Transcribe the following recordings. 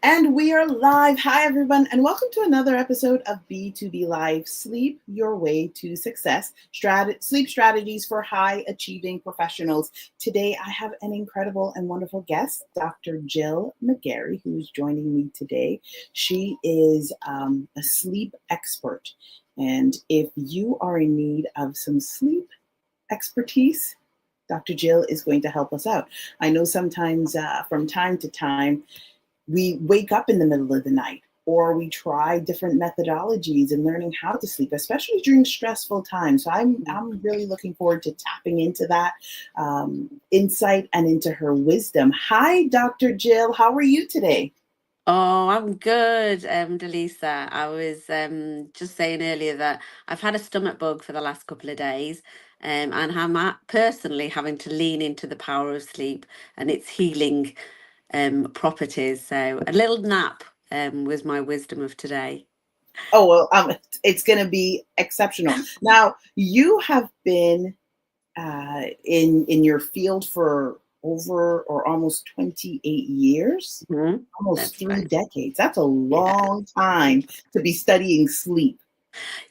And we are live. Hi, everyone, and welcome to another episode of B2B Live Sleep Your Way to Success Sleep Strategies for High Achieving Professionals. Today, I have an incredible and wonderful guest, Dr. Jill McGarry, who's joining me today. She is a sleep expert. And if you are in need of some sleep expertise, Dr. Jill is going to help us out. I know sometimes from time to time, we wake up in the middle of the night or we try different methodologies in learning how to sleep, especially during stressful times. So I'm really looking forward to tapping into that insight and into her wisdom. Hi, Dr. Jill. How are you today? Oh, I'm good, Delisa. I was just saying earlier that I've had a stomach bug for the last couple of days, and I'm personally having to lean into the power of sleep and its healing properties. So a little nap was my wisdom of today. Oh, well, it's going to be exceptional. Now, you have been in your field for over or almost 28 years, almost That's three right. decades. That's a Yeah. long time to be studying sleep.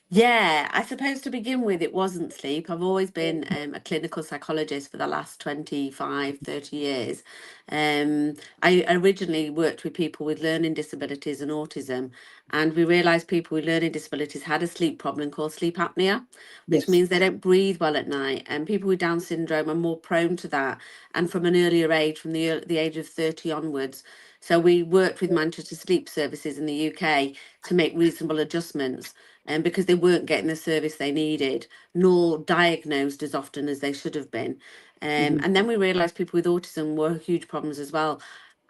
Yeah, I suppose to begin with, it wasn't sleep. I've always been a clinical psychologist for the last 25, 30 years. I originally worked with people with learning disabilities and autism, and we realised people with learning disabilities had a sleep problem called sleep apnea, which Yes. means they don't breathe well at night. And people with Down syndrome are more prone to that, and from an earlier age, from the age of 30 onwards. So we worked with Manchester Sleep Services in the UK to make reasonable adjustments and because they weren't getting the service they needed, nor diagnosed as often as they should have been. Mhm. And then we realised people with autism were huge problems as well.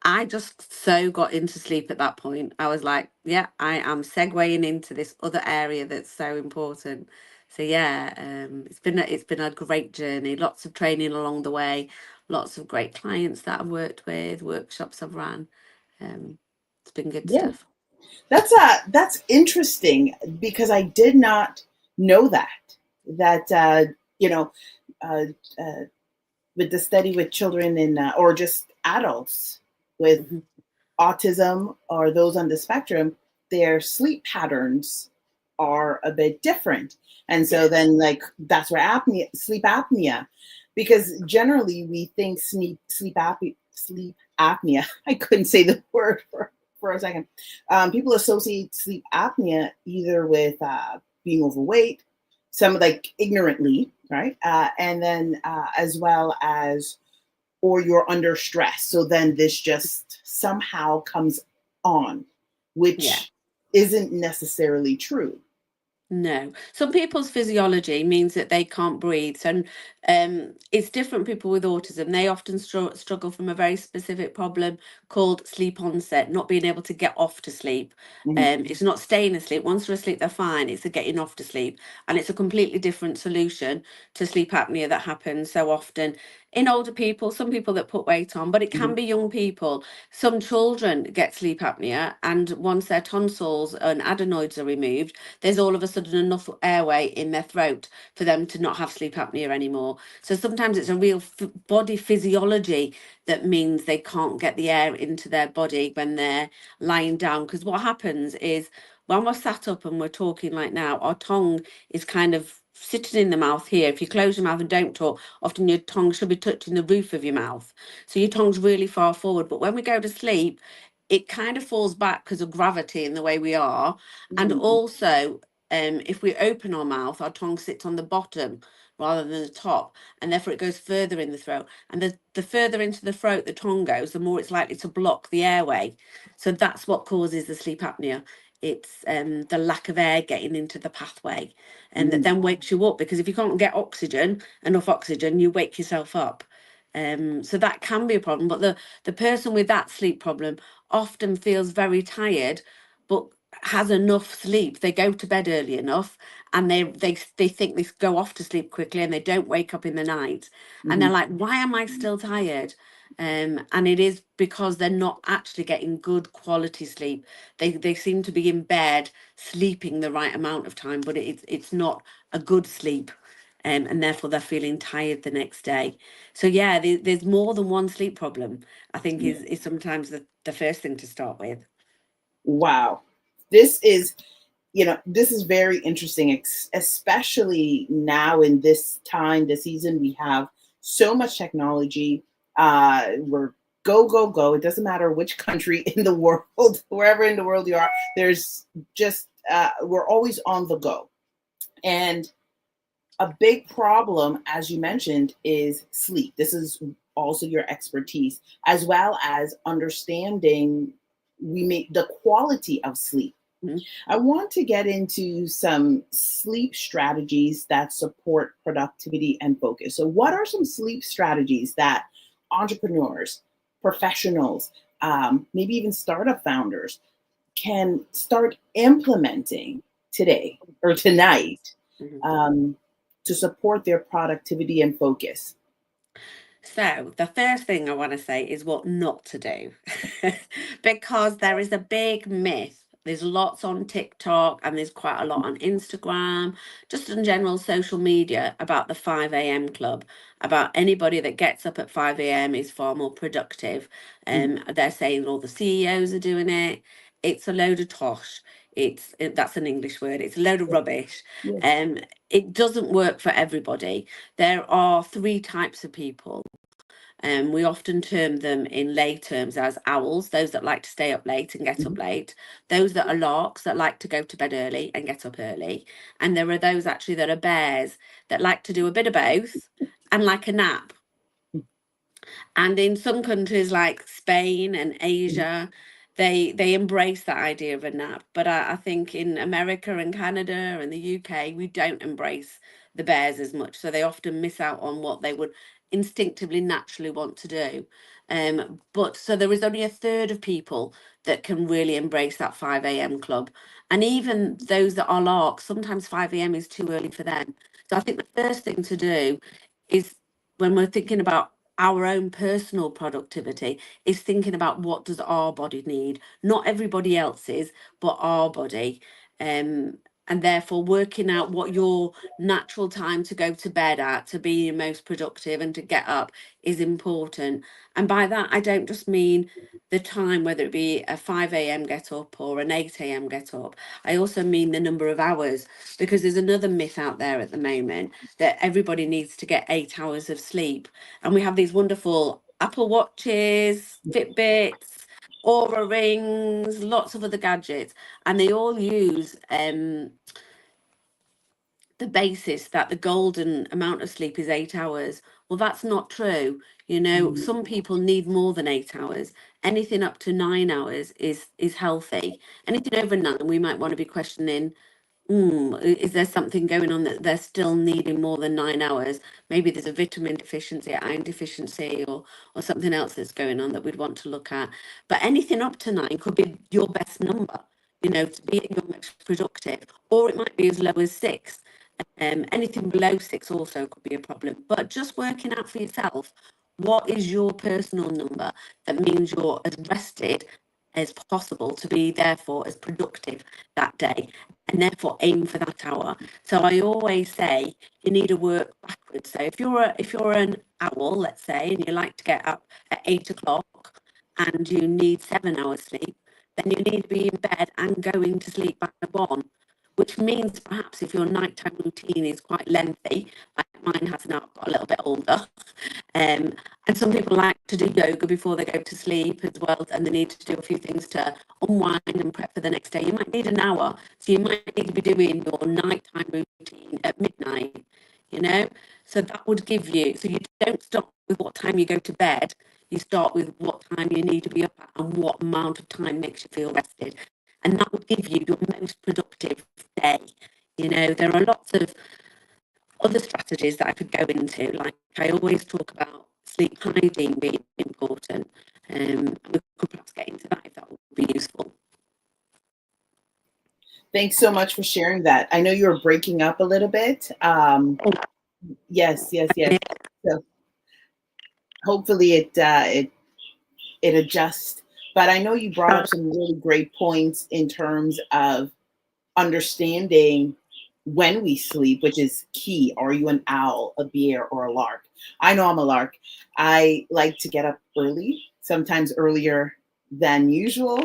I just so got into sleep at that point. I was like, yeah, I am segueing into this other area that's so important. So yeah, it's been a great journey. Lots of training along the way, lots of great clients that I've worked with, workshops I've ran. Um, it's been good Yeah, stuff. that's interesting because I did not know that you know uh, uh, with the study with children in or just adults with Mhm. autism or those on the spectrum, their sleep patterns are a bit different. And so Yes. then like that's where sleep apnea, because generally we think sleep apnea. I couldn't say the word for a second. People associate sleep apnea either with being overweight, some like ignorantly, right? And then as well as or you're under stress. So then this just somehow comes on, Yeah. which isn't necessarily true. No. Some people's physiology means that they can't breathe. So it's different people with autism. They often struggle from a very specific problem called sleep onset, not being able to get off to sleep. Mhm. It's not staying asleep. Once they're asleep, they're fine. It's the getting off to sleep. And it's a completely different solution to sleep apnea that happens so often in older people, some people that put weight on, but it can Mhm. be young people. Some children get sleep apnea, and once their tonsils and adenoids are removed, there's all of a sudden enough airway in their throat for them to not have sleep apnea anymore. So sometimes it's a real body physiology that means they can't get the air into their body when they're lying down. Because what happens is when we're sat up and we're talking like now, our tongue is kind of sitting in the mouth here. If you close your mouth and don't talk, often your tongue should be touching the roof of your mouth. So your tongue's really far forward. But when we go to sleep, it kind of falls back because of gravity in the way we are. And Mhm. also, if we open our mouth, our tongue sits on the bottom rather than the top, and therefore it goes further in the throat. And the further into the throat the tongue goes, the more it's likely to block the airway. So that's what causes the sleep apnea. It's the lack of air getting into the pathway, and that Mhm. then wakes you up. Because if you can't get enough oxygen, you wake yourself up. So that can be a problem. But the person with that sleep problem often feels very tired, but has enough sleep. They go to bed early enough, and they think they go off to sleep quickly, and they don't wake up in the night, and they're Mhm. like, why am I still tired? And it is because they're not actually getting good quality sleep. They seem to be in bed sleeping the right amount of time, but it's not a good sleep. and therefore they're feeling tired the next day. So yeah, there's more than one sleep problem, I think is sometimes the first thing to start with. Wow. This is, this is very interesting, especially now in this time, this season. We have so much technology. We're go, go, go. It doesn't matter which country in the world, wherever in the world you are, there's just, we're always on the go. And a big problem, as you mentioned, is sleep. This is also your expertise, as well as understanding the quality of sleep. Mhm. I want to get into some sleep strategies that support productivity and focus. So, what are some sleep strategies that entrepreneurs, professionals, maybe even startup founders can start implementing today or tonight Mhm. to support their productivity and focus? So, the first thing I want to say is what not to do, because there is a big myth. There's lots on TikTok and there's quite a lot on Instagram, just in general social media about the 5 a.m. club, about anybody that gets up at 5 a.m. is far more productive. They're saying all the CEOs are doing it. It's a load of tosh. That's an English word. It's a load of rubbish. Yeah. Um, it doesn't work for everybody. There are three types of people. We often term them in lay terms as owls, those that like to stay up late and get up late, those that are larks that like to go to bed early and get up early, and there are those actually that are bears that like to do a bit of both and like a nap. And in some countries like Spain and Asia, they embrace that idea of a nap. But I think in America and Canada and the UK, we don't embrace the bears as much. So they often miss out on what they would instinctively, naturally want to do. But so there is only a third of people that can really embrace that 5 a.m. club. And even those that are larks, sometimes 5 a.m. is too early for them. So I think the first thing to do is when we're thinking about our own personal productivity is thinking about what does our body need, not everybody else's, but our body. And therefore working out what your natural time to go to bed at to be your most productive and to get up is important. And by that I don't just mean the time, whether it be a 5 a.m. get up or an 8 a.m. get up. I also mean the number of hours, because there's another myth out there at the moment that everybody needs to get 8 hours of sleep. And we have these wonderful Apple Watches, Fitbits, Aura Rings, lots of other gadgets, and they all use the basis that the golden amount of sleep is 8 hours. Well, that's not true. Some people need more than 8 hours. Anything up to 9 hours is healthy. Anything over 9, we might want to be questioning, is there something going on that they're still needing more than 9 hours? Maybe there's a vitamin deficiency, iron deficiency, or something else that's going on that we'd want to look at. But anything up to 9 could be your best number, to be at your most productive, or it might be as low as 6. Anything below 6 also could be a problem. But just working out for yourself, what is your personal number that means you're as rested as possible to be therefore as productive that day, and therefore aim for that hour. So I always say you need to work backwards. So if you're an owl, let's say, and you like to get up at 8 o'clock and you need 7 hours sleep, then you need to be in bed and going to sleep by 1, which means perhaps if your nighttime routine is quite lengthy, like mine has now got a little bit older, and some people like to do yoga before they go to sleep as well, and they need to do a few things to unwind and prep for the next day. You might need an hour, so you might need to be doing your nighttime routine at midnight, so that would give you, so you don't start with what time you go to bed, you start with what time you need to be up at and what amount of time makes you feel rested, and that would give you your most productive day. There are lots of other strategies that I could go into. Like I always talk about sleep hygiene being important. We could perhaps get into that if that would be useful. Thanks so much for sharing that. I know you were breaking up a little bit. Yes. So hopefully it adjusts. But I know you brought up some really great points in terms of understanding when we sleep, which is key. Are you an owl, a bear, or a lark? I know I'm a lark. I like to get up early, sometimes earlier than usual,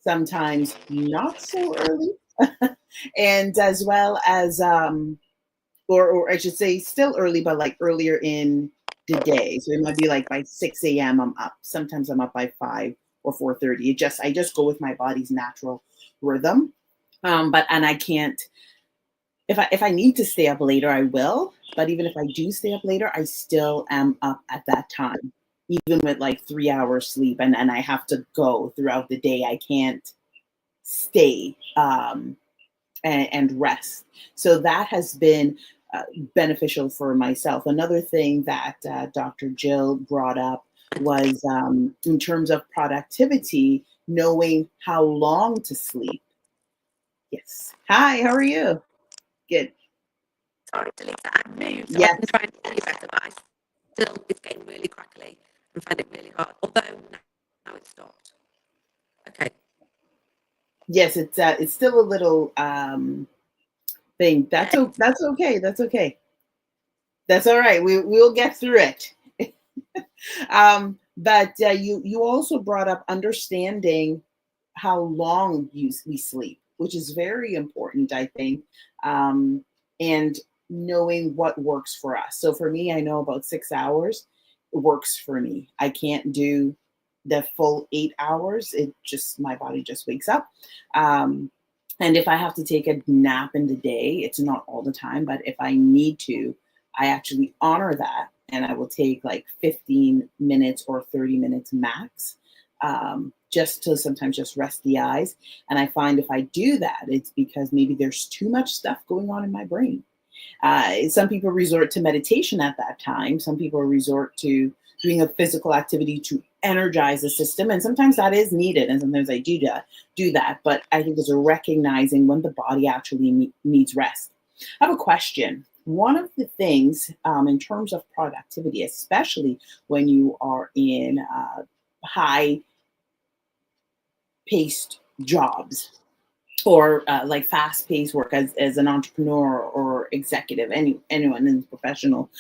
sometimes not so early, and as well as or I should say still early, but like earlier in the day. So it might be like by 6 a.m. I'm up. Sometimes I'm up by 5 or 4:30. I just go with my body's natural rhythm. But and I can't, if I need to stay up later, I will. But even if I do stay up later, I still am up at that time, even with like 3 hours sleep, and I have to go throughout the day. I can't stay and rest. So that has been beneficial for myself. Another thing that Dr. Jill brought up was in terms of productivity, knowing how long to sleep. Yes. Hi, how are you? Good. Sorry, Delisa, I moved, so I've Yes. been trying to hear you better, but I still, it's getting really crackly and find it really hard. Although now it's stopped. Okay. Yes, it's still a little thing. Yeah. That's okay. That's okay. That's all right. We'll get through it. But you also brought up understanding how long we sleep, which is very important, I think, and knowing what works for us. So for me, I know about 6 hours works for me. I can't do the full 8 hours. It just, my body just wakes up. Um, and if I have to take a nap in the day, it's not all the time, but if I need to, I actually honor that and I will take like 15 minutes or 30 minutes max, just to sometimes just rest the eyes. And I find if I do that, it's because maybe there's too much stuff going on in my brain. Some people resort to meditation at that time. Some people resort to doing a physical activity to energize the system, and sometimes that is needed, and sometimes I do that. But I think there's a recognizing when the body actually needs rest. I have a question. One of the things in terms of productivity, especially when you are in high paced jobs, or like fast paced work as an entrepreneur or executive, anyone in the professional.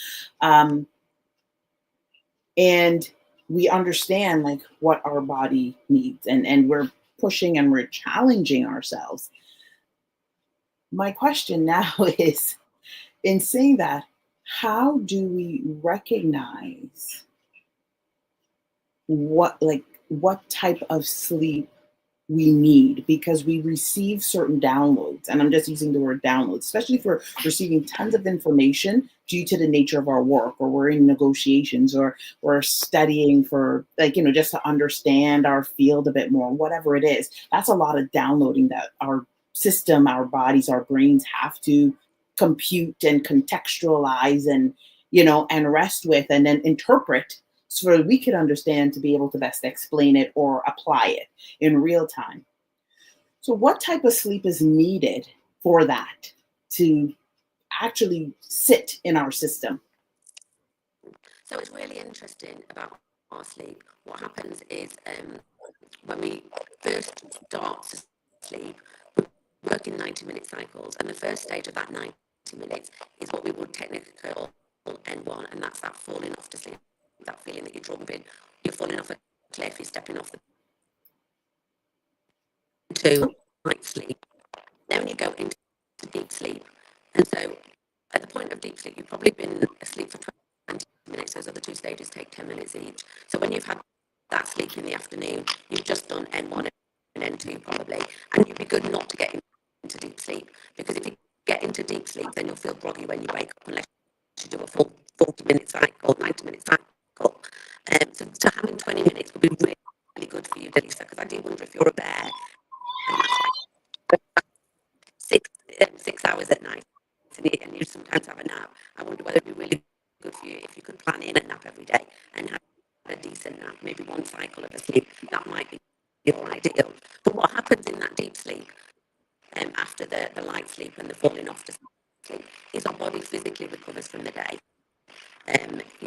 Um, and we understand like what our body needs, and we're pushing and we're challenging ourselves. My question now is, in saying that, how do we recognize what type of sleep we need, because we receive certain downloads, and I'm just using the word downloads, especially for receiving tons of information due to the nature of our work, or we're in negotiations, or we're studying for, like, just to understand our field a bit more, whatever it is. That's a lot of downloading that our system, our bodies, our brains have to compute and contextualize, and rest with, and then interpret, so we could understand, to be able to best explain it or apply it in real time. So, what type of sleep is needed for that to actually sit in our system? So it's really interesting about our sleep. What happens is when we first start to sleep, we work in 90-minute cycles, and the first stage of that 90 minutes is what we would technically call N1, and that's that falling off to sleep, that feeling that you're jumping, you're falling off a cliff, you're stepping off the to light sleep. Then you go into deep sleep. And so at the point of deep sleep, you've probably been asleep for 20 minutes. Those other two stages take 10 minutes each. So when you've had that sleep in the afternoon, you've just done N1 and N2 probably. And you'd be good not to get into deep sleep, because if you get into deep sleep, then you'll feel groggy when you wake up, unless you do a full 40-minute cycle, 90-minute cycle. So having 20 minutes would be really good for you, Delisa, because I do wonder if you're a bear, and that's like 6 hours at night, and you sometimes have a nap. I wonder whether it'd be really good for you if you could plan in a nap every day and have a decent nap, maybe one cycle of a sleep. That might be your ideal. But what happens in that deep sleep, after the light sleep and the falling off to sleep, is our body physically recovers from the day.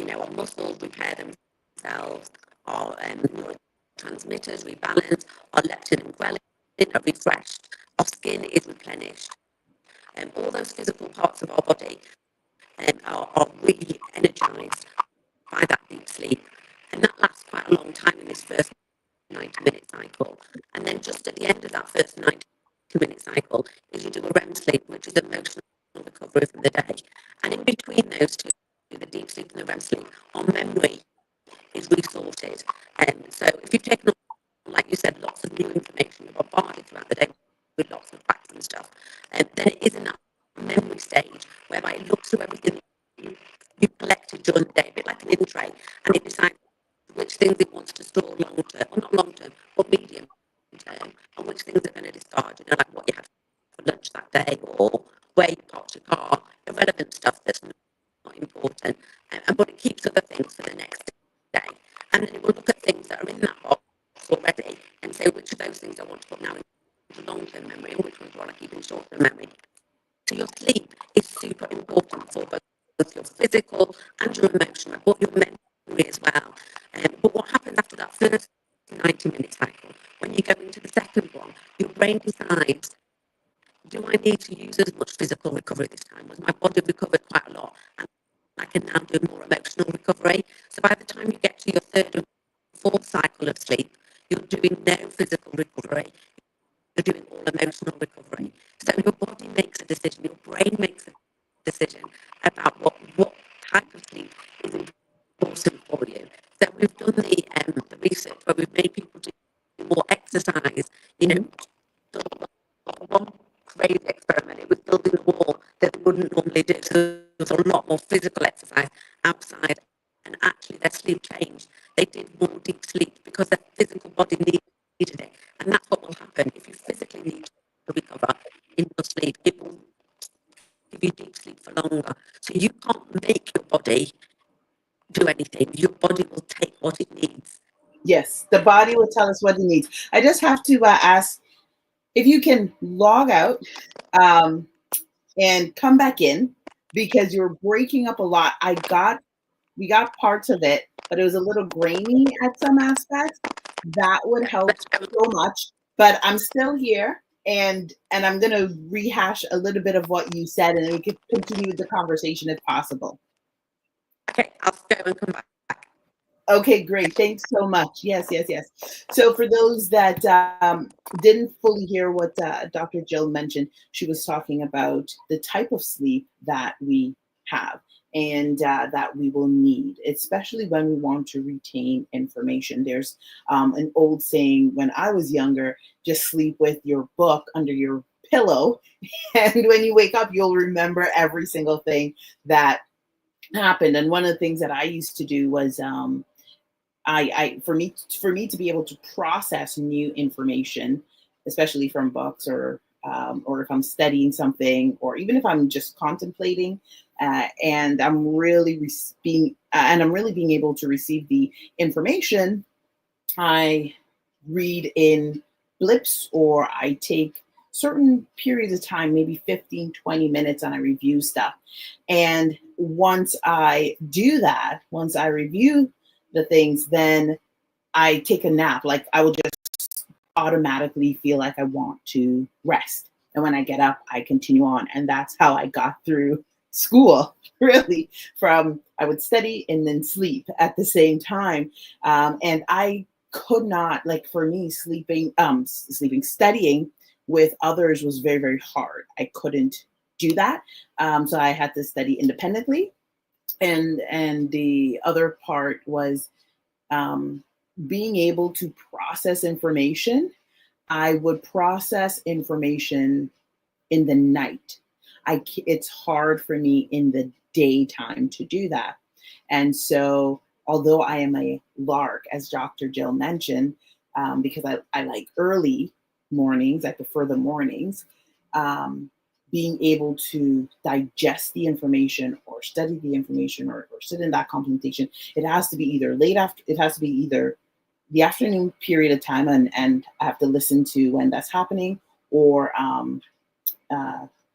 Our muscles repair themselves, our neurotransmitters rebalance, our leptin and ghrelin are refreshed, our skin is replenished. all those physical parts of our body are really energized by that deep sleep. And that lasts quite a long time in this first 90-minute cycle. And then just at the end of that first 90-minute cycle is you do a REM sleep, which is emotional recovery from the day. And in between those two, the deep sleep and the REM sleep, our memory is resorted. So if you've taken on, like you said, lots of new information, you're bombarded throughout the day with lots of facts and stuff, then it is in that memory stage whereby it looks through everything you collected during the day, a bit like an in tray, and it decides which things it wants to store long term, or not long term, but medium term, and which things are going to discard, like what you had for lunch that day, or where you parked your car, irrelevant stuff that's not important, but it keeps other things for the next day. And then it will look at things that are in that box already and say which of those things I want to put now into long-term memory and which ones I want to keep in short-term memory. So your sleep is super important for both your physical and your emotional, but your memory as well. But what happens after that first 90-minute cycle, when you go into the second one, your brain decides, do I need to use as much physical recovery this time? Was my body recovered quite a lot? And I can now do more emotional recovery. So by the time you get to your third and fourth cycle of sleep, you're doing no physical recovery. You're doing all emotional recovery. So your body makes a decision, your brain makes a decision about what type of sleep is important for you. So we've done the research where we've made people do more exercise, one crazy experiment. It was building a wall that they wouldn't normally do. So there was a lot more physical exercise outside, and actually their sleep changed. They did more deep sleep because their physical body needed it. And that's what will happen if you physically need to recover in your sleep. It will give you deep sleep for longer. So you can't make your body do anything. Your body will take what it needs. Yes, the body will tell us what it needs. I just have to ask if you can log out and come back in, because you're breaking up a lot. We got parts of it, but it was a little grainy at some aspects. That would help so much. But I'm still here, and I'm going to rehash a little bit of what you said, and then we could continue with the conversation if possible. Okay, I'll go and come back. Okay, great. Thanks so much. Yes. So for those that didn't fully hear what Dr. Jill mentioned, she was talking about the type of sleep that we have and that we will need, especially when we want to retain information. There's an old saying when I was younger, just sleep with your book under your pillow. And when you wake up, you'll remember every single thing that happened. And one of the things that I used to do was for me to be able to process new information, especially from books or if I'm studying something, or even if I'm just contemplating, and I'm really being able to receive the information, I read in blips, or I take certain periods of time, maybe 15, 20 minutes, and I review stuff. And once I do that, once I review the things, then I take a nap. Like I will just automatically feel like I want to rest. And when I get up, I continue on. And that's how I got through school, really, from I would study and then sleep at the same time. And I could not, like for me, studying with others was very, very hard. I couldn't do that. So I had to study independently. And the other part was being able to process information. I would process information in the night. It's hard for me in the daytime to do that. And so, although I am a lark, as Dr. Jill mentioned, because I like early mornings, I prefer the mornings, being able to digest the information or study the information or sit in that contemplation, it has to be either the afternoon period of time, and I have to listen to when that's happening, or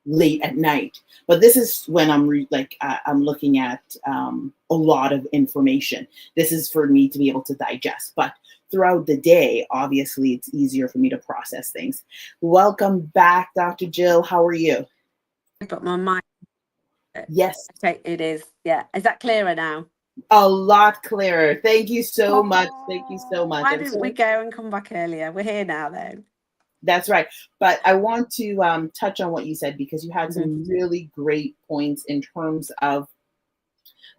late at night. But this is when I'm looking at a lot of information. This is for me to be able to digest. But throughout the day, obviously, it's easier for me to process things. Welcome back, Dr. Jill. How are you? but my mind. Yes. Okay, it is. Yeah. Is that clearer now? A lot clearer. Thank you so much. Thank you so much. Why didn't we go and come back earlier? We're here now, though. That's right. But I want to touch on what you said, because you had some really great points in terms of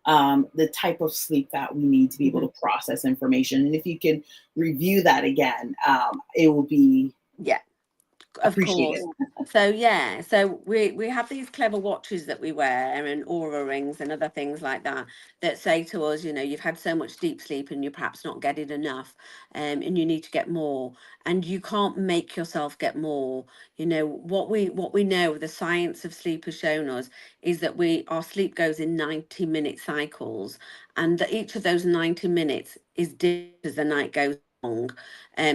the type of sleep that we need to be able to process information. And if you can review that again, it will be appreciated. Of course. So yeah, so we have these clever watches that we wear and aura rings and other things like that that say to us, you know, you've had so much deep sleep and you're perhaps not getting enough, and you need to get more. And you can't make yourself get more. You know, what we know, the science of sleep has shown us, is that our sleep goes in 90-minute cycles, and that each of those 90 minutes is different as the night goes long.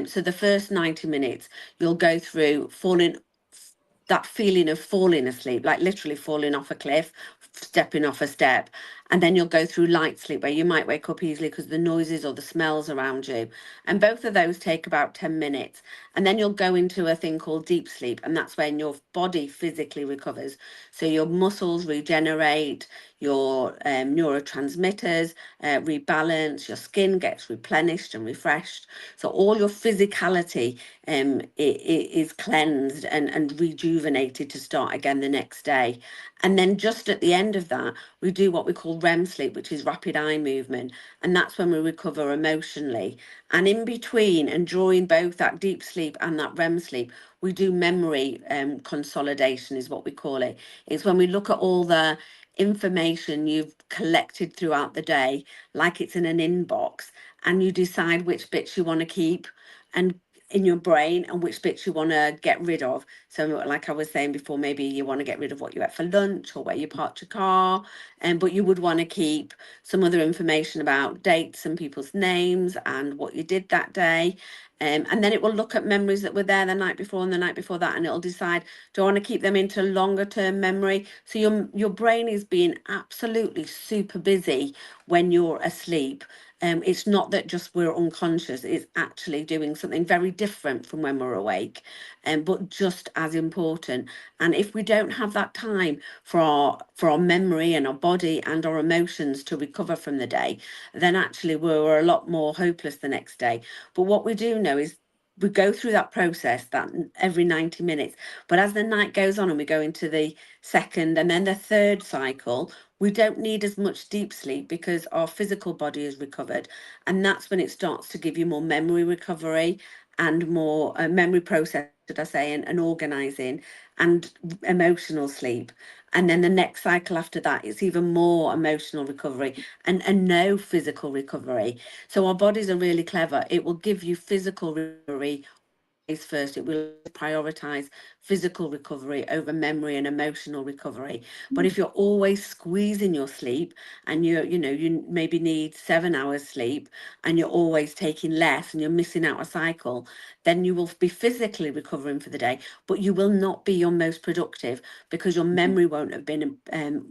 So the first 90 minutes you'll go through that feeling of falling asleep, like literally falling off a cliff, stepping off a step. And then you'll go through light sleep, where you might wake up easily because the noises or the smells around you. And both of those take about 10 minutes. And then you'll go into a thing called deep sleep. And that's when your body physically recovers. So your muscles regenerate, your neurotransmitters rebalance, your skin gets replenished and refreshed. So all your physicality is cleansed and rejuvenated to start again the next day. And then just at the end of that, we do what we call REM sleep, which is rapid eye movement. And that's when we recover emotionally. And in between, and during both that deep sleep and that REM sleep, we do memory consolidation, is what we call it. It's when we look at all the information you've collected throughout the day, like it's in an inbox, and you decide which bits you want to keep and in your brain and which bits you want to get rid of. So like I was saying before, maybe you want to get rid of what you ate for lunch or where you parked your car, but you would want to keep some other information about dates and people's names and what you did that day. And then it will look at memories that were there the night before and the night before that, and it'll decide, do I want to keep them into longer term memory? So your brain is being absolutely super busy when you're asleep. It's not that just we're unconscious, it's actually doing something very different from when we're awake, but just as important. And if we don't have that time for our memory and our body and our emotions to recover from the day, then actually we're a lot more hopeless the next day. But what we do know is we go through that process that every 90 minutes, but as the night goes on and we go into the second and then the third cycle, we don't need as much deep sleep because our physical body is recovered. And that's when it starts to give you more memory recovery and more memory process, should I say, and organizing and emotional sleep. And then the next cycle after that, it's even more emotional recovery and no physical recovery. So our bodies are really clever. It will give you physical recovery first. It will prioritize physical recovery over memory and emotional recovery. But if you're always squeezing your sleep and you maybe need 7 hours sleep and you're always taking less and you're missing out a cycle, then you will be physically recovering for the day, but you will not be your most productive because your memory won't have been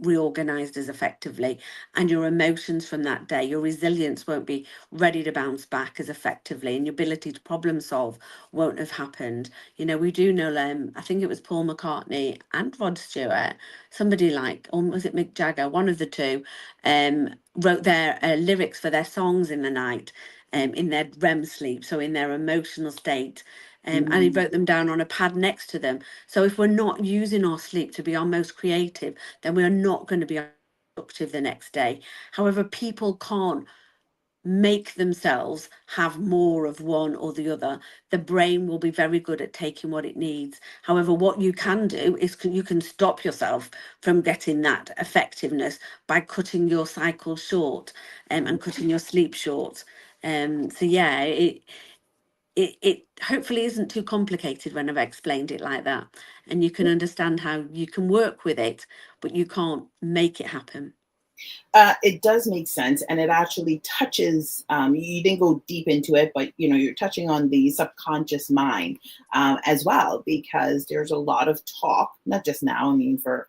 reorganized as effectively, and your emotions from that day, your resilience won't be ready to bounce back as effectively, and your ability to problem solve won't have happened. You know, we do know, I think it was Paul McCartney and Rod Stewart, somebody like, or was it Mick Jagger, one of the two, wrote their lyrics for their songs in the night, in their REM sleep, so in their emotional state. And he wrote them down on a pad next to them. So if we're not using our sleep to be our most creative, then we are not going to be productive the next day. However, people can't make themselves have more of one or the other. The brain will be very good at taking what it needs. However, what you can do is you can stop yourself from getting that effectiveness by cutting your cycle short, and cutting your sleep short. So yeah, it hopefully isn't too complicated when I've explained it like that, and you can understand how you can work with it, but you can't make it happen. It does make sense, and it actually touches. You didn't go deep into it, but you're touching on the subconscious mind as well, because there's a lot of talk, not just now. I mean, for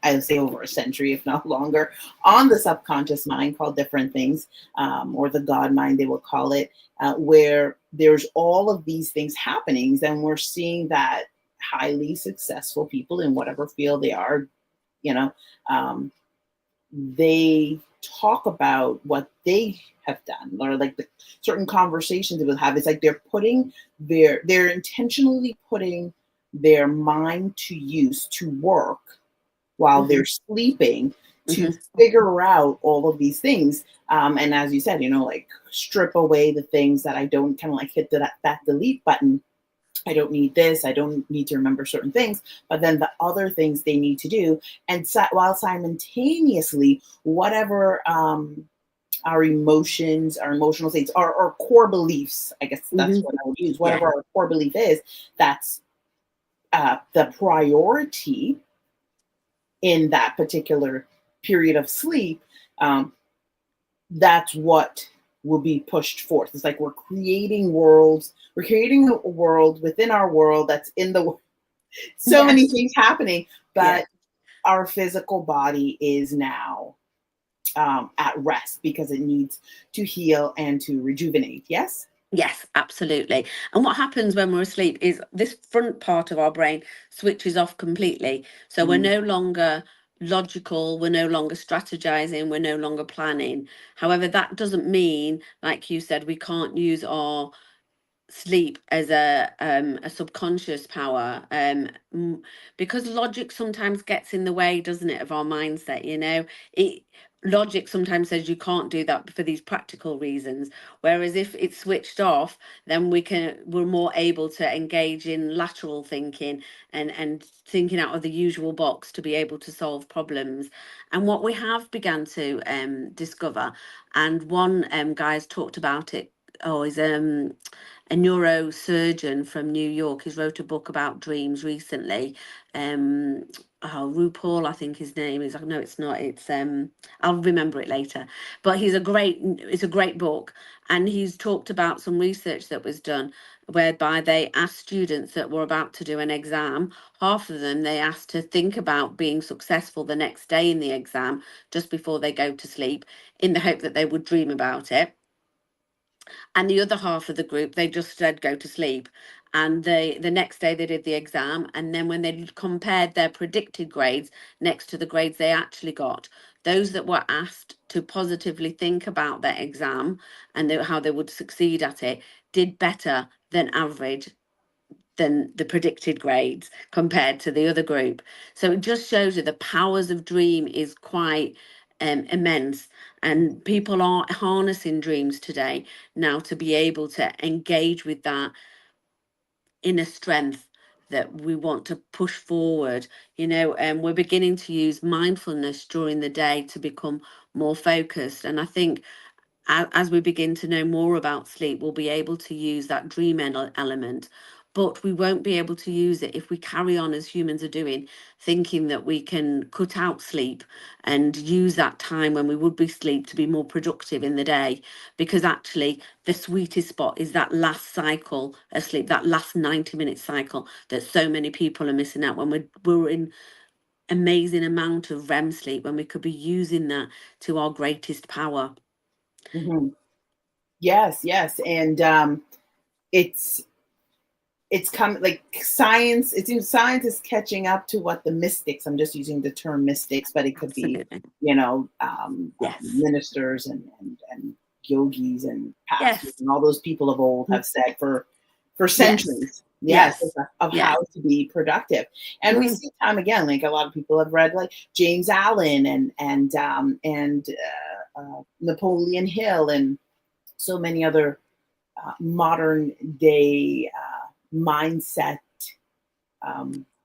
I would say over a century, if not longer, on the subconscious mind, called different things, or the God mind, they will call it, where there's all of these things happening, and we're seeing that highly successful people in whatever field they are, you know, they talk about what they have done, or like the certain conversations they will have. It's like they're intentionally putting their mind to use to work while they're sleeping to figure out all of these things. And as you said, like strip away the things that I don't, kind of like hit that delete button. I don't need this. I don't need to remember certain things, but then the other things they need to do. And while simultaneously, whatever our emotions, our emotional states, our core beliefs, I guess that's what I would use, whatever our core belief is, that's the priority in that particular period of sleep. That's what will be pushed forth. It's like we're creating a world within our world that's in the so many things happening, but our physical body is now at rest because it needs to heal and to rejuvenate. Yes? Yes, absolutely. And what happens when we're asleep is this front part of our brain switches off completely. So we're no longer logical, we're no longer strategizing, we're no longer planning. However, that doesn't mean, like you said, we can't use our sleep as a subconscious power, because logic sometimes gets in the way, doesn't it, of our mindset. Logic sometimes says you can't do that for these practical reasons, whereas if it's switched off, then we're more able to engage in lateral thinking and thinking out of the usual box to be able to solve problems. And what we have begun to discover, and one guy's talked about it, is a neurosurgeon from New York. He's wrote a book about dreams recently. RuPaul, I think his name is. No, it's not. It's I'll remember it later. But it's a great book, and he's talked about some research that was done whereby they asked students that were about to do an exam. Half of them they asked to think about being successful the next day in the exam just before they go to sleep, in the hope that they would dream about it. And the other half of the group, they just said go to sleep. And the next day they did the exam, and then when they compared their predicted grades next to the grades they actually got, those that were asked to positively think about their exam and how they would succeed at it did better than average, than the predicted grades compared to the other group. So it just shows you the powers of dream is quite immense, and people are harnessing dreams today now to be able to engage with that inner strength that we want to push forward. And we're beginning to use mindfulness during the day to become more focused, and I think as we begin to know more about sleep, we'll be able to use that dream element, but we won't be able to use it if we carry on as humans are doing, thinking that we can cut out sleep and use that time when we would be asleep to be more productive in the day. Because actually, the sweetest spot is that last cycle of sleep, that last 90-minute cycle that so many people are missing out when we're in amazing amount of REM sleep, when we could be using that to our greatest power. Yes, and it's coming, like science. It seems science is catching up to what the mystics. I'm just using the term mystics, but it could Absolutely. be, Yes. ministers and yogis and pastors and all those people of old have said for centuries. Yes. Of how to be productive. And we see time again, like a lot of people have read like James Allen and Napoleon Hill and so many other modern day mindset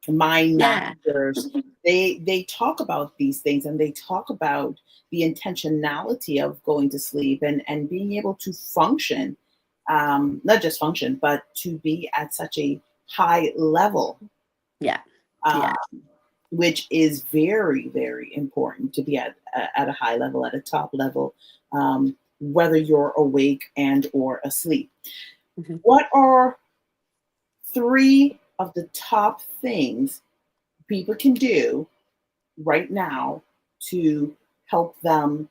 mind masters. They talk about these things, and they talk about the intentionality of going to sleep and being able to function, not just function, but to be at such a high level. Which is very, very important, to be at a high level, at a top level, whether you're awake and or asleep. What are 3 of the top things people can do right now to help them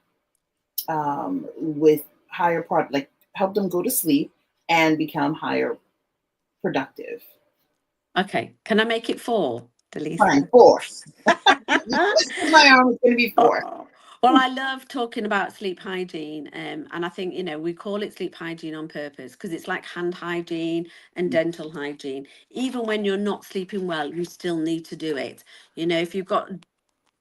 with higher like help them go to sleep and become higher productive? Okay, can I make it 4, Delisa? Fine, 4. You twisted my arm, it's going to be 4. Oh, well, I love talking about sleep hygiene, and I think, we call it sleep hygiene on purpose because it's like hand hygiene and dental hygiene. Even when you're not sleeping well, you still need to do it. If you've got,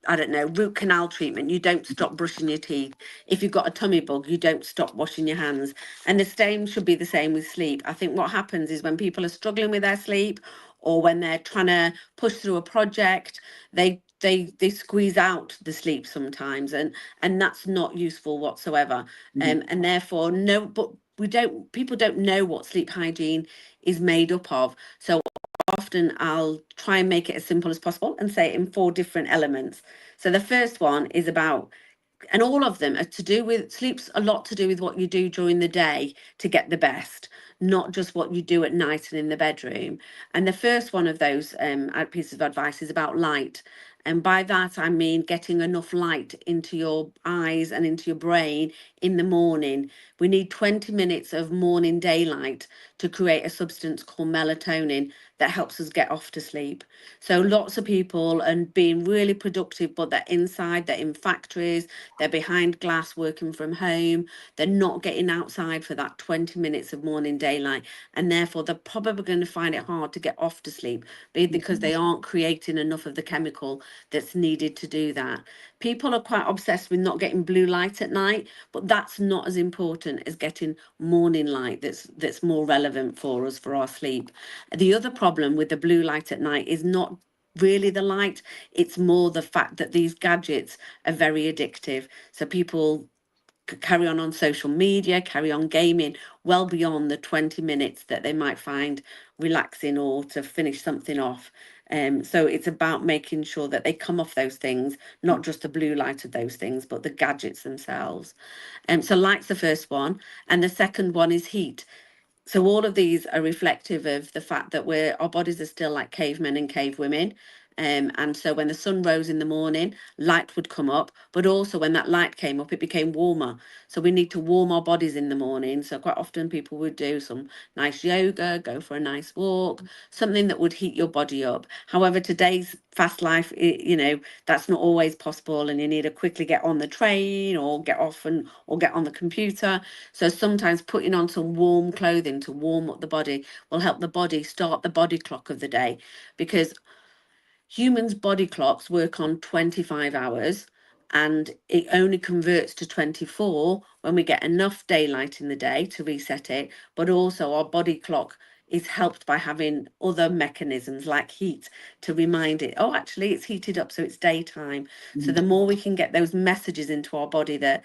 I don't know, root canal treatment, you don't stop brushing your teeth. If you've got a tummy bug, you don't stop washing your hands. And the same should be the same with sleep. I think what happens is when people are struggling with their sleep or when they're trying to push through a project, they squeeze out the sleep sometimes, and that's not useful whatsoever. And therefore, no, but people don't know what sleep hygiene is made up of. So often I'll try and make it as simple as possible and say it in 4 different elements. So the first one is about, and all of them are to do with, sleep's a lot to do with what you do during the day to get the best, not just what you do at night and in the bedroom. And the first one of those pieces of advice is about light. And by that, I mean getting enough light into your eyes and into your brain in the morning. We need 20 minutes of morning daylight to create a substance called melatonin that helps us get off to sleep. So lots of people are being really productive, but they're inside, they're in factories, they're behind glass working from home, they're not getting outside for that 20 minutes of morning daylight. And therefore, they're probably going to find it hard to get off to sleep, because they aren't creating enough of the chemical that's needed to do that. People are quite obsessed with not getting blue light at night, but that's not as important as getting morning light that's more relevant for us for our sleep. The other problem with the blue light at night is not really the light, it's more the fact that these gadgets are very addictive. So people carry on social media, carry on gaming well beyond the 20 minutes that they might find relaxing or to finish something off. So it's about making sure that they come off those things, not just the blue light of those things, but the gadgets themselves. So light's the first one. And the second one is heat. So all of these are reflective of the fact that our bodies are still like cavemen and cavewomen. And so when the sun rose in the morning, light would come up, but also when that light came up, it became warmer. So we need to warm our bodies in the morning. So quite often people would do some nice yoga, go for a nice walk, something that would heat your body up. However, today's fast life, that's not always possible, and you need to quickly get on the train or get off or get on the computer. So sometimes putting on some warm clothing to warm up the body will help the body start the body clock of the day, because humans' body clocks work on 25 hours and it only converts to 24 when we get enough daylight in the day to reset it. But also our body clock is helped by having other mechanisms like heat to remind it, oh, actually it's heated up, so it's daytime. So the more we can get those messages into our body that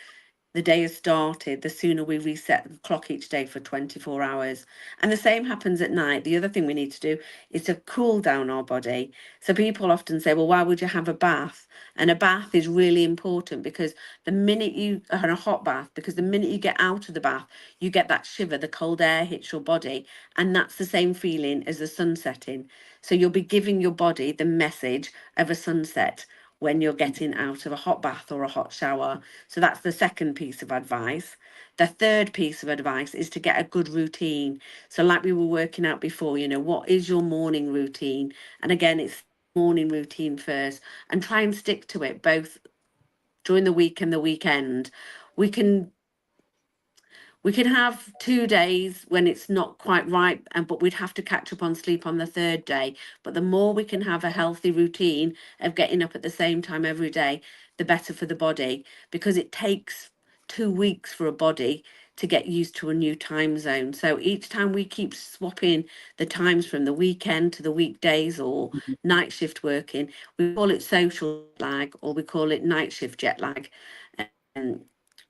the day has started, the sooner we reset the clock each day for 24 hours. And the same happens at night. The other thing we need to do is to cool down our body. So people often say, well, why would you have a bath? And a bath is really important because the minute you are in a hot bath, because the minute you get out of the bath, you get that shiver, the cold air hits your body. And that's the same feeling as the sun setting. So you'll be giving your body the message of a sunset when you're getting out of a hot bath or a hot shower. So that's the second piece of advice. The third piece of advice is to get a good routine. So like we were working out before, what is your morning routine? And again, it's morning routine first, and try and stick to it both during the week and the weekend. We can have 2 days when it's not quite right, but we'd have to catch up on sleep on the third day. But the more we can have a healthy routine of getting up at the same time every day, the better for the body, because it takes 2 weeks for a body to get used to a new time zone. So each time we keep swapping the times from the weekend to the weekdays or night shift working, we call it social lag, or we call it night shift jet lag. And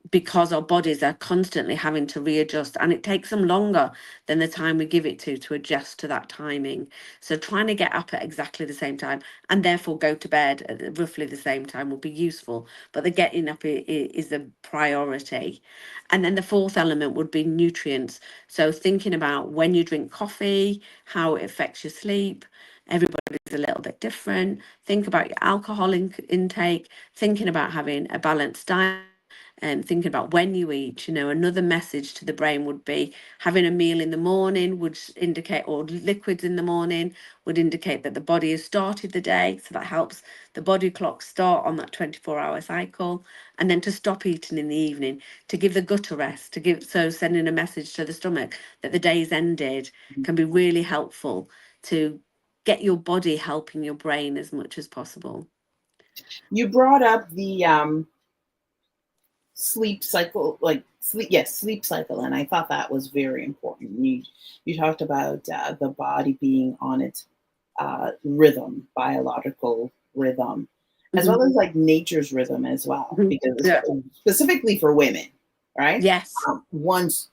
because our bodies are constantly having to readjust, and it takes them longer than the time we give it to adjust to that timing. So trying to get up at exactly the same time and therefore go to bed at roughly the same time will be useful, but the getting up is the priority. And then the fourth element would be nutrients. So thinking about when you drink coffee, how it affects your sleep. Everybody's a little bit different. Think about your alcohol intake, thinking about having a balanced diet. thinking about when you eat. Another message to the brain would be having a meal in the morning would indicate, or liquids in the morning would indicate that the body has started the day. So that helps the body clock start on that 24-hour cycle. And then to stop eating in the evening, to give the gut a rest, so sending a message to the stomach that the day's ended can be really helpful to get your body helping your brain as much as possible. You brought up the sleep cycle, sleep cycle, and I thought that was very important. You talked about the body being on its rhythm, biological rhythm, as well as like nature's rhythm as well, because specifically for women, right? Yes. Once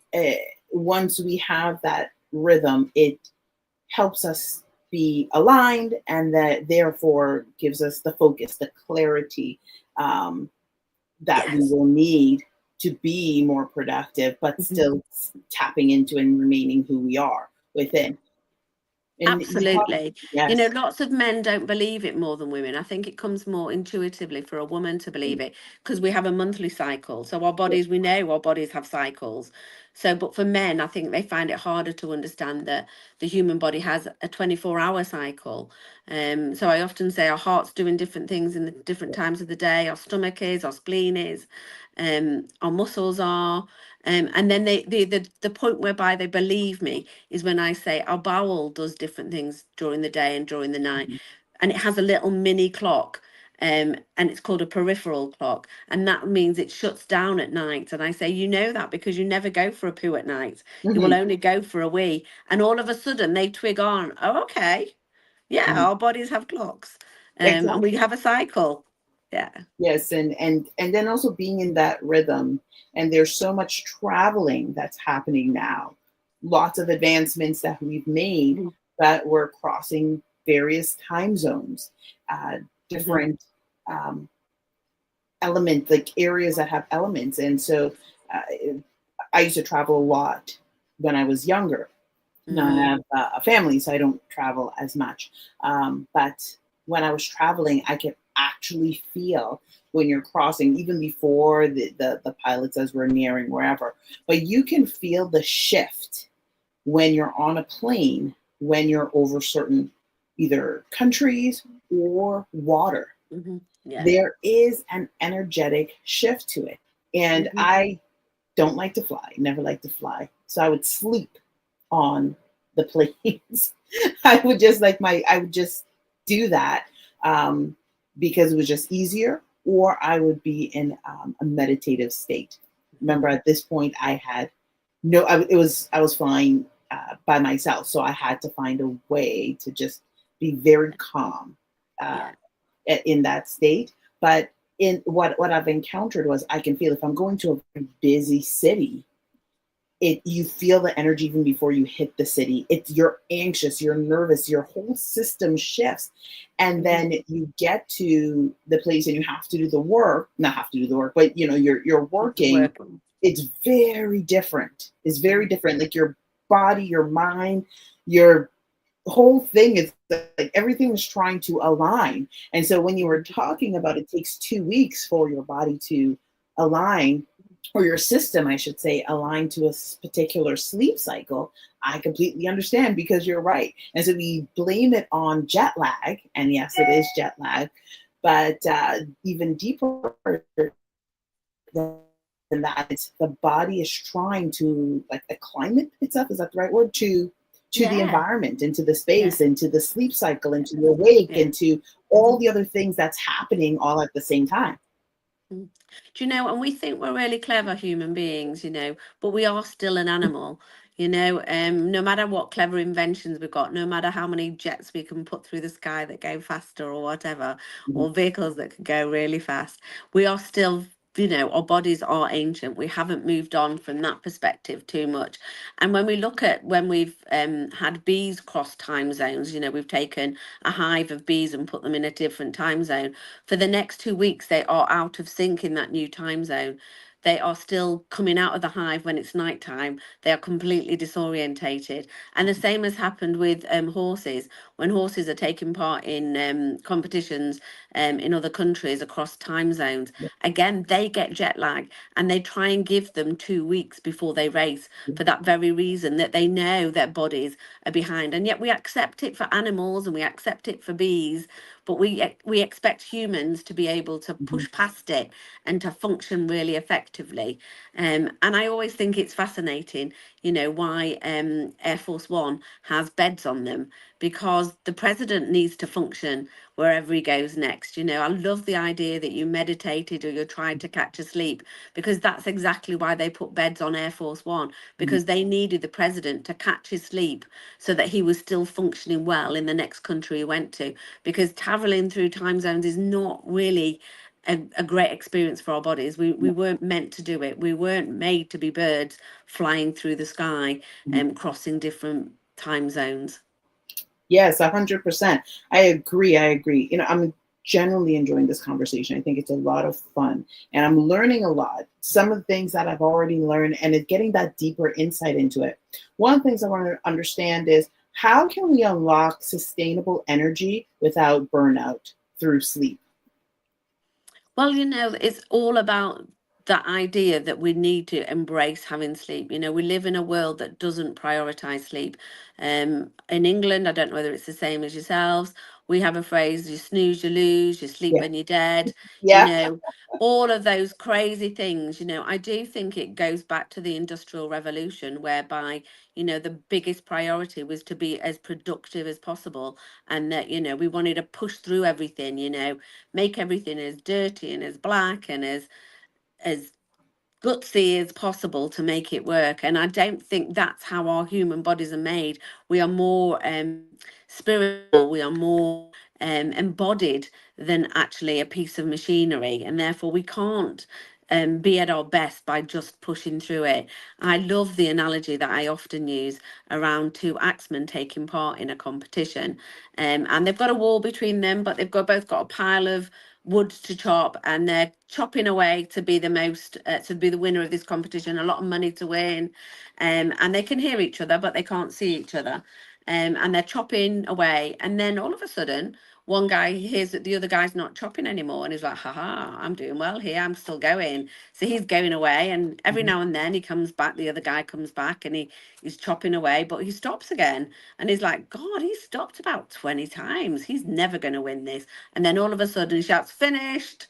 we have that rhythm, it helps us be aligned, and that therefore gives us the focus, the clarity that we will need to be more productive, but still tapping into and remaining who we are within. And absolutely. Lots of men don't believe it more than women. I think it comes more intuitively for a woman to believe it because we have a monthly cycle. So we know our bodies have cycles. So, but for men, I think they find it harder to understand that the human body has a 24-hour cycle. So I often say our heart's doing different things in the different times of the day. Our stomach is, our spleen is, our muscles are. And then the point whereby they believe me is when I say our bowel does different things during the day and during the night. And it has a little mini clock. And it's called a peripheral clock, and that means it shuts down at night. And I say, that because you never go for a poo at night. You will only go for a wee. And all of a sudden they twig on, oh, okay, our bodies have clocks, exactly. And we have a cycle. Yes, and then also being in that rhythm, and there's so much traveling that's happening now, lots of advancements that we've made, that we're crossing various time zones, different elements, like areas that have elements. And so I used to travel a lot when I was younger. Now I have a family, so I don't travel as much. But when I was traveling, I could actually feel when you're crossing, even before the pilot says we're nearing wherever, but you can feel the shift when you're on a plane, when you're over certain either countries or water. There is an energetic shift to it. And I don't like to fly, never like to fly. So I would sleep on the planes. I would just do that because it was just easier, or I would be in a meditative state. Remember, at this point, I was flying by myself, so I had to find a way to just be very calm in that state. But in what I've encountered was, I can feel if I'm going to a very busy city, you feel the energy even before you hit the city. You're anxious, you're nervous, your whole system shifts. And then you get to the place and you have to do the work, not have to do the work, but you're working. It's very different. It's very different. Like your body, your mind, your whole thing is like everything is trying to align. And so when you were talking about it takes 2 weeks for your body to align, or your system, I should say, aligned to a particular sleep cycle, I completely understand, because you're right. And so we blame it on jet lag, and yes, it is jet lag, but even deeper than that, it's the body is trying to acclimate itself, is that the right word, to the environment, into the space, into the sleep cycle, into your wake, into all the other things that's happening all at the same time. Do and we think we're really clever human beings, but we are still an animal, no matter what clever inventions we've got, no matter how many jets we can put through the sky that go faster or whatever, or vehicles that can go really fast, we are still, our bodies are ancient. We haven't moved on from that perspective too much. And when we look at when we've had bees cross time zones, we've taken a hive of bees and put them in a different time zone. For the next 2 weeks, they are out of sync in that new time zone. they are still coming out of the hive when it's nighttime. They are completely disorientated. And the same has happened with horses. When horses are taking part in competitions in other countries across time zones, again, they get jet lag, and they try and give them 2 weeks before they race for that very reason, that they know their bodies are behind. And yet we accept it for animals and we accept it for bees, but we expect humans to be able to push past it and to function really effectively. And I always think it's fascinating, why Air Force One has beds on them, because the president needs to function wherever he goes next. I love the idea that you meditated or you tried to catch a sleep, because that's exactly why they put beds on Air Force One, because they needed the president to catch his sleep so that he was still functioning well in the next country he went to, because traveling through time zones is not really a great experience for our bodies. We weren't meant to do it. We weren't made to be birds flying through the sky and crossing different time zones. Yes, 100%. I agree. I'm generally enjoying this conversation. I think it's a lot of fun, and I'm learning a lot. Some of the things that I've already learned, and it's getting that deeper insight into it. One of the things I want to understand is, how can we unlock sustainable energy without burnout through sleep? Well, it's all about that idea that we need to embrace having sleep. We live in a world that doesn't prioritize sleep. In England, I don't know whether it's the same as yourselves. We have a phrase: you snooze, you lose, you sleep Yeah. when you're dead. Yeah. All of those crazy things. I do think it goes back to the Industrial Revolution, whereby, the biggest priority was to be as productive as possible. And that, we wanted to push through everything, make everything as dirty and as black and as gutsy as possible to make it work. And I don't think that's how our human bodies are made. We are more spiritual, we are more embodied than actually a piece of machinery, and therefore we can't be at our best by just pushing through it. I love the analogy that I often use around two axemen taking part in a competition, and they've got a wall between them, but they've both got a pile of wood to chop, and they're chopping away to be the winner of this competition, a lot of money to win. And they can hear each other, but they can't see each other. And they're chopping away, and then all of a sudden one guy hears that the other guy's not chopping anymore, and he's like, haha, I'm doing well here, I'm still going. So he's going away, and every now and then he comes back, the other guy comes back, and he's chopping away, but he stops again. And he's like, God, he's stopped about 20 times, he's never going to win this. And then all of a sudden he shouts, finished.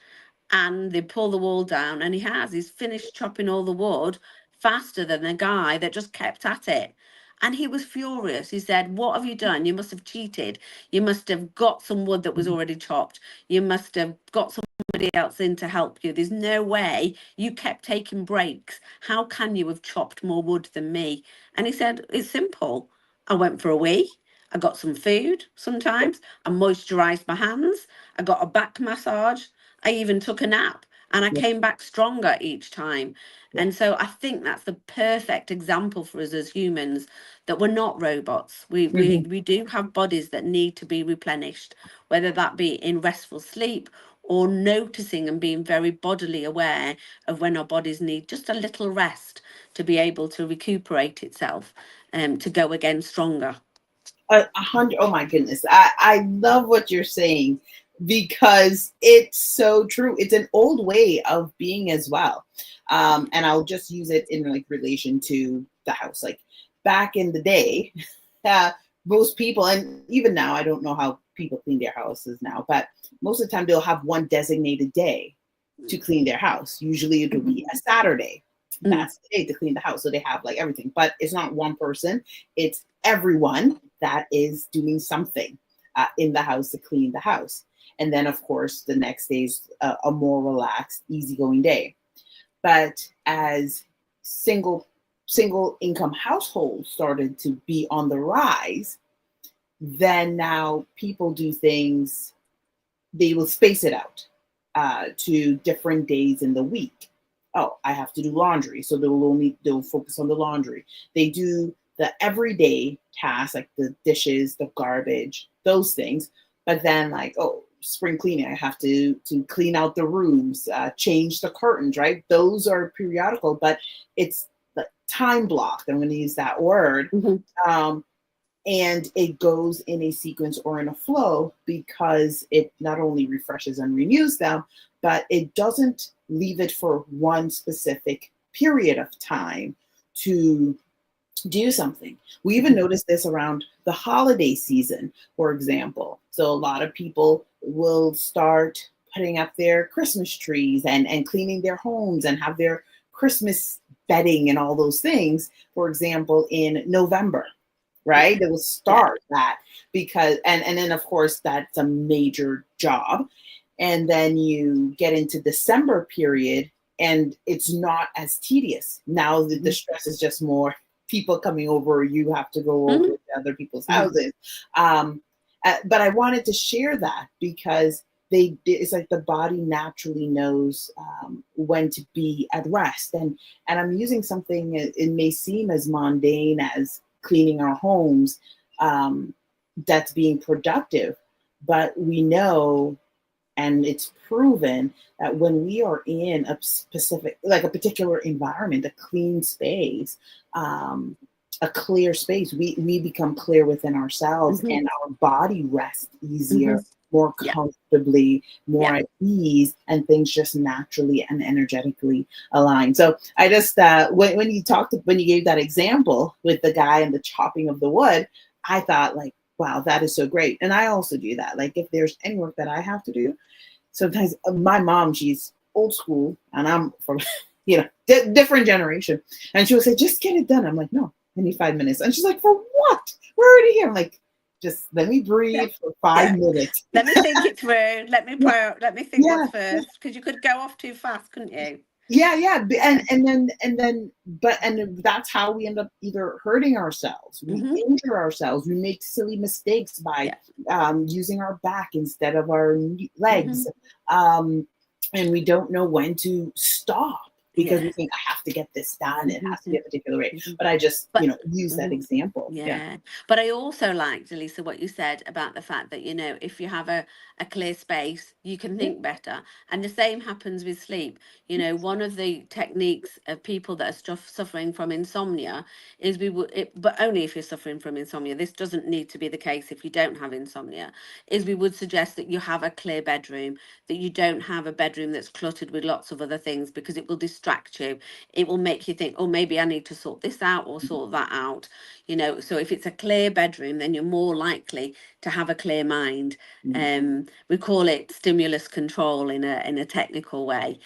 And they pull the wall down, and he's finished chopping all the wood faster than the guy that just kept at it. And he was furious. He said, what have you done? You must have cheated. You must have got some wood that was already chopped. You must have got somebody else in to help you. There's no way you kept taking breaks. How can you have chopped more wood than me? And he said, it's simple. I went for a wee. I got some food sometimes. I moisturized my hands. I got a back massage. I even took a nap, and I came back stronger each time. And so I think that's the perfect example for us as humans, that we're not robots. We do have bodies that need to be replenished, whether that be in restful sleep or noticing and being very bodily aware of when our bodies need just a little rest to be able to recuperate itself and to go again stronger. 100. Oh my goodness. I love what you're saying, because it's so true. It's an old way of being as well. And I'll just use it in like relation to the house. Like back in the day, most people, and even now, I don't know how people clean their houses now, but most of the time they'll have one designated day to clean their house. Usually it'll be a Saturday. That's the day to clean the house. So they have like everything, but it's not one person. It's everyone that is doing something in the house to clean the house. And then, of course, the next day is a more relaxed, easygoing day. But as single income households started to be on the rise, then now people do things, they will space it out to different days in the week. Oh, I have to do laundry. So they'll focus on the laundry. They do the everyday tasks like the dishes, the garbage, those things. But then like, oh, spring cleaning. I have to clean out the rooms, change the curtains, right? Those are periodical, but it's the time blocked. I'm going to use that word. And it goes in a sequence or in a flow because it not only refreshes and renews them, but it doesn't leave it for one specific period of time to do something. We even notice this around the holiday season, for example. So a lot of people will start putting up their Christmas trees and cleaning their homes and have their Christmas bedding and all those things, for example, in November. Right? They will start that because, and then of course that's a major job. And then you get into December period and it's not as tedious. Now the stress is just more people coming over. You have to go over to other people's houses. But I wanted to share that because it's like the body naturally knows when to be at rest. And I'm using something, it may seem as mundane as cleaning our homes, that's being productive, but we know, and it's proven that when we are in a specific, like a particular environment, a clean space, a clear space, we become clear within ourselves and our body rests easier, more comfortably, more at ease, and things just naturally and energetically align. So I just, when you gave that example with the guy and the chopping of the wood, I thought like, wow, that is so great. And I also do that. Like if there's any work that I have to do, sometimes my mom, she's old school and I'm from, different generation. And she will say, just get it done. I'm like, no, I need 5 minutes. And she's like, for what? We're already here. I'm like, just let me breathe for 5 minutes. Let me think it through. Let me think what's first, because you could go off too fast, couldn't you? Yeah. And then that's how we end up either hurting ourselves, we injure ourselves, we make silly mistakes by using our back instead of our legs. And we don't know when to stop. Because we think I have to get this done, it has to be a particular way. But I just, use that example. Yeah. But I also liked, Delisa, what you said about the fact that, if you have a clear space, you can think better. And the same happens with sleep. One of the techniques of people that are suffering from insomnia is but only if you're suffering from insomnia, this doesn't need to be the case if you don't have insomnia, is we would suggest that you have a clear bedroom, that you don't have a bedroom that's cluttered with lots of other things, because it will distract you. It will make you think, oh, maybe I need to sort this out or sort that out. So if it's a clear bedroom, then you're more likely to have a clear mind. We call it stimulus control in a technical way.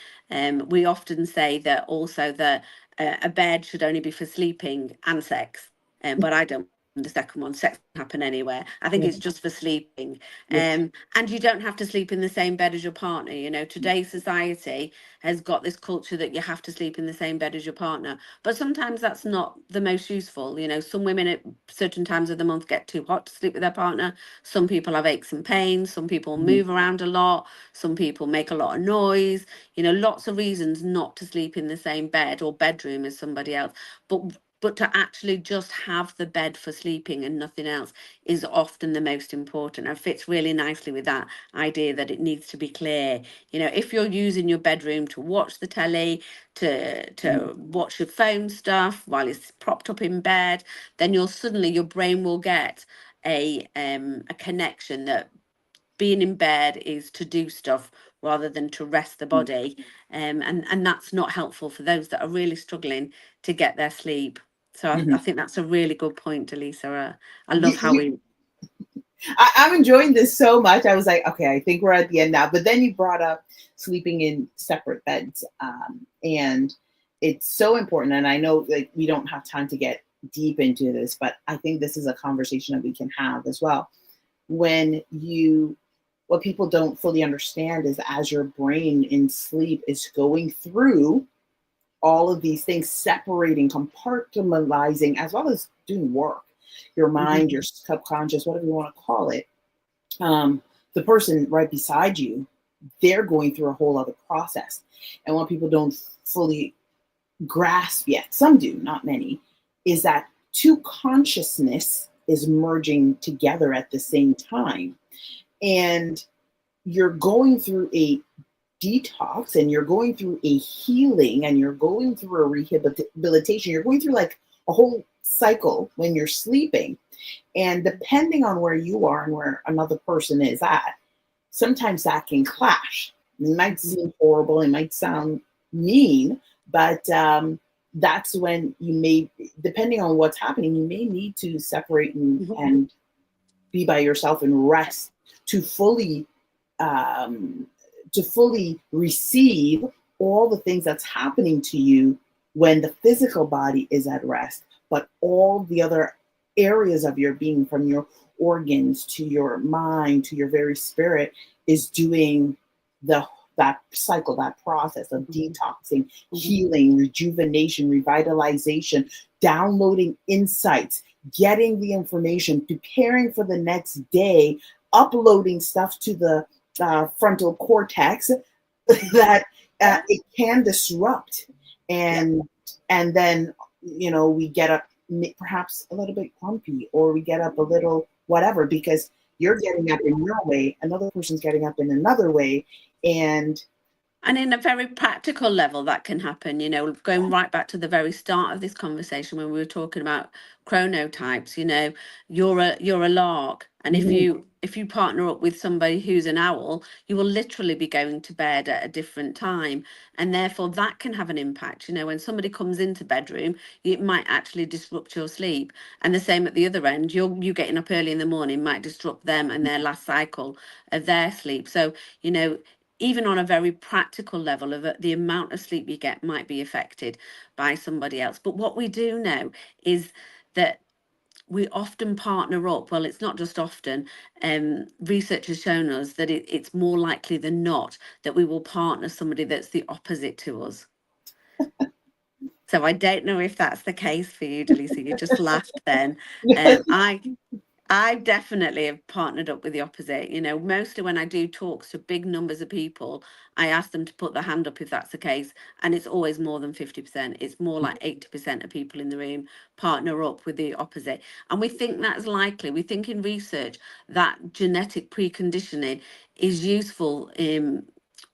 We often say that also that a bed should only be for sleeping and sex, but I don't. The second one, sex can happen anywhere. I think it's just for sleeping. And you don't have to sleep in the same bed as your partner. Today's society has got this culture that you have to sleep in the same bed as your partner. But sometimes that's not the most useful. Some women at certain times of the month get too hot to sleep with their partner. Some people have aches and pains. Some people move around a lot. Some people make a lot of noise. Lots of reasons not to sleep in the same bed or bedroom as somebody else. But to actually just have the bed for sleeping and nothing else is often the most important, and fits really nicely with that idea that it needs to be clear. If you're using your bedroom to watch the telly, to watch your phone stuff while it's propped up in bed, then your brain will get a connection that being in bed is to do stuff rather than to rest the body. And that's not helpful for those that are really struggling to get their sleep. So I think that's a really good point, Delisa. I love how I'm enjoying this so much. I was like, okay, I think we're at the end now. But then you brought up sleeping in separate beds. And it's so important. And I know like we don't have time to get deep into this, but I think this is a conversation that we can have as well. What people don't fully understand is as your brain in sleep is going through all of these things, separating, compartmentalizing, as well as doing work, your mind, your subconscious, whatever you want to call it, the person right beside you, they're going through a whole other process. And what people don't fully grasp yet, some do, not many, is that two consciousness is merging together at the same time. And you're going through a detox and you're going through a healing and you're going through a rehabilitation. You're going through like a whole cycle when you're sleeping. And depending on where you are and where another person is at, sometimes that can clash. It might seem horrible, it might sound mean, but that's when you may, depending on what's happening, you may need to separate and be by yourself and rest to fully receive all the things that's happening to you when the physical body is at rest, but all the other areas of your being, from your organs to your mind to your very spirit, is doing that cycle, that process of detoxing, healing, rejuvenation, revitalization, downloading insights, getting the information, preparing for the next day, uploading stuff to the frontal cortex that it can disrupt. And then, we get up perhaps a little bit grumpy, or we get up a little whatever, because you're getting up in your way, another person's getting up in another way. And in a very practical level, that can happen, going right back to the very start of this conversation when we were talking about chronotypes. You're a lark, and if you partner up with somebody who's an owl, you will literally be going to bed at a different time, and therefore that can have an impact. When somebody comes into bedroom, it might actually disrupt your sleep, and the same at the other end. You getting up early in the morning might disrupt them and their last cycle of their sleep. So even on a very practical level, of the amount of sleep you get might be affected by somebody else. But what we do know is that we often partner up. Well, it's not just often. Research has shown us that it's more likely than not that we will partner somebody that's the opposite to us. So I don't know if that's the case for you, Delisa. You just laughed then. I definitely have partnered up with the opposite. Mostly when I do talks to big numbers of people, I ask them to put their hand up if that's the case. And it's always more than 50%. It's more like 80% of people in the room partner up with the opposite. And we think that's likely. We think in research that genetic preconditioning is useful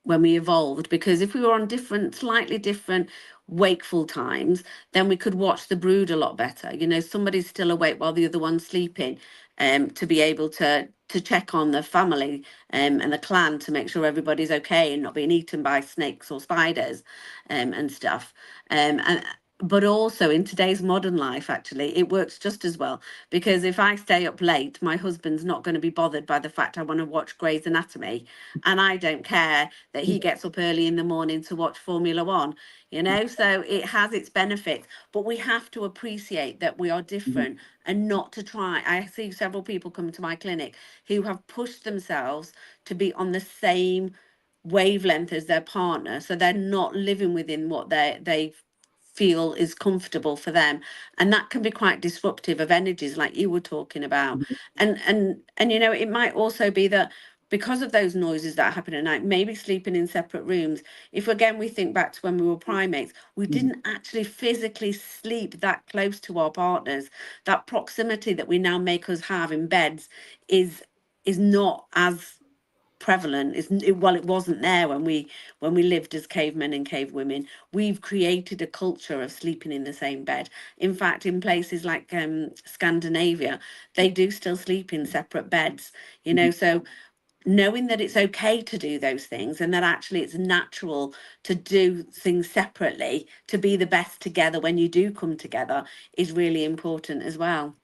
when we evolved, because if we were on slightly different wakeful times, then we could watch the brood a lot better. Somebody's still awake while the other one's sleeping, to be able to check on the family and the clan, to make sure everybody's okay and not being eaten by snakes or spiders and stuff. But also in today's modern life, actually, it works just as well, because if I stay up late, my husband's not going to be bothered by the fact I want to watch Grey's Anatomy, and I don't care that he gets up early in the morning to watch Formula One. So it has its benefits, but we have to appreciate that we are different, and not to try. I see several people come to my clinic who have pushed themselves to be on the same wavelength as their partner, so they're not living within what they feel is comfortable for them, and that can be quite disruptive of energies like you were talking about. And it might also be that because of those noises that happen at night, maybe sleeping in separate rooms, if again we think back to when we were primates, we didn't actually physically sleep that close to our partners. That proximity that we now make us have in beds is not as prevalent. It wasn't there when we lived as cavemen and cave women. We've created a culture of sleeping in the same bed. In fact, in places like Scandinavia, they do still sleep in separate beds. So knowing that it's okay to do those things, and that actually it's natural to do things separately to be the best together when you do come together, is really important as well.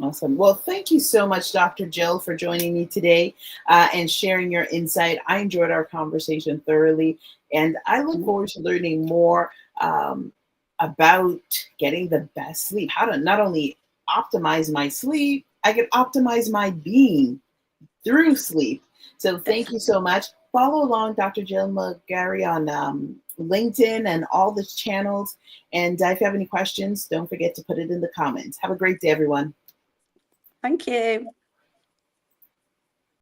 Awesome. Well, thank you so much, Dr. Jill, for joining me today and sharing your insight. I enjoyed our conversation thoroughly, and I look forward to learning more about getting the best sleep, how to not only optimize my sleep, I can optimize my being through sleep. So thank you so much. Follow along Dr. Jill McGarry on LinkedIn and all the channels. And if you have any questions, don't forget to put it in the comments. Have a great day, everyone. Thank you.